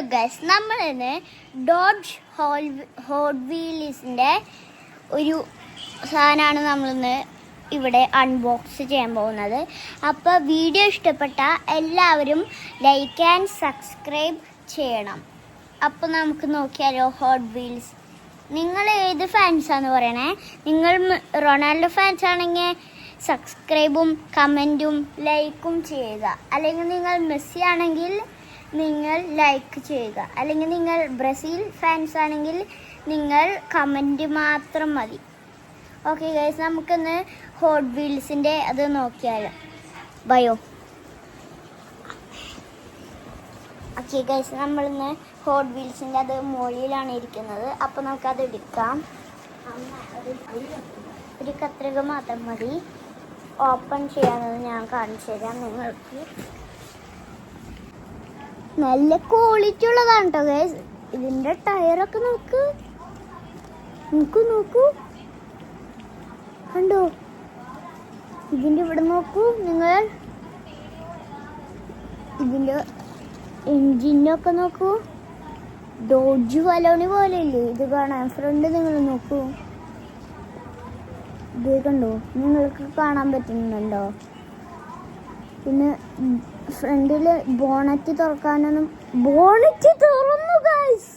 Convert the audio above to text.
Hello guys, നമ്മളിന്ന് dodge hot വീൽസിൻ്റെ ഒരു സാധനമാണ് നമ്മളിന്ന് ഇവിടെ അൺബോക്സ് ചെയ്യാൻ പോകുന്നത്. അപ്പോൾ വീഡിയോ ഇഷ്ടപ്പെട്ട എല്ലാവരും ലൈക്ക് ആൻഡ് സബ്സ്ക്രൈബ് ചെയ്യണം. അപ്പോൾ നമുക്ക് നോക്കിയാലോ ഹോട്ട് വീൽസ്. നിങ്ങൾ ഏത് ഫാൻസാന്ന് പറയണേ. നിങ്ങൾ റൊണാൾഡോ ഫാൻസ് ആണെങ്കിൽ സബ്സ്ക്രൈബും കമൻറ്റും ലൈക്കും ചെയ്യുക. അല്ലെങ്കിൽ നിങ്ങൾ മെസ്സി ആണെങ്കിൽ നിങ്ങൾ ലൈക്ക് ചെയ്യുക. അല്ലെങ്കിൽ നിങ്ങൾ ബ്രസീൽ ഫാൻസ് ആണെങ്കിൽ നിങ്ങൾ കമൻറ്റ് മാത്രം മതി. ഓക്കെ ഗൈസ്, നമുക്കിന്ന് ഹോട്ട് വീൽസിൻ്റെ അത് നോക്കിയാലോ. ബയോ ഓക്കെ ഗൈസ്, നമ്മളിന്ന് ഹോട്ട് വീൽസിൻ്റെ അത് മുകളിലാണ് ഇരിക്കുന്നത്. അപ്പോൾ നമുക്കത് എടുക്കാം. ഒരു കത്രിക മാത്രം മതി. ഓപ്പൺ ചെയ്യാമെന്നത് ഞാൻ കാണിച്ചു തരാം നിങ്ങൾക്ക്. നല്ല ക്വാളിറ്റി ഉള്ളതാണ് കേട്ടോ ഗൈസ്. ഇതിൻ്റെ ടയറൊക്കെ നോക്കൂ കണ്ടോ. ഇതിൻ്റെ ഇവിടെ നോക്കൂ നിങ്ങൾ. ഇതിൻ്റെ എൻജിനൊക്കെ നോക്കൂ. ഡോഡ്ജ് ബലോണി പോലെയല്ലേ ഇത് കാണാൻ. ഫ്രണ്ട് നിങ്ങൾ നോക്കൂ. ഇത് കണ്ടോ, നിങ്ങൾക്ക് കാണാൻ പറ്റുന്നുണ്ടോ? പിന്നെ ഫ്രണ്ടില് ബോണറ്റ് തുറക്കാനൊന്നും, ബോണറ്റ് തുറന്നു ഗൈസ്.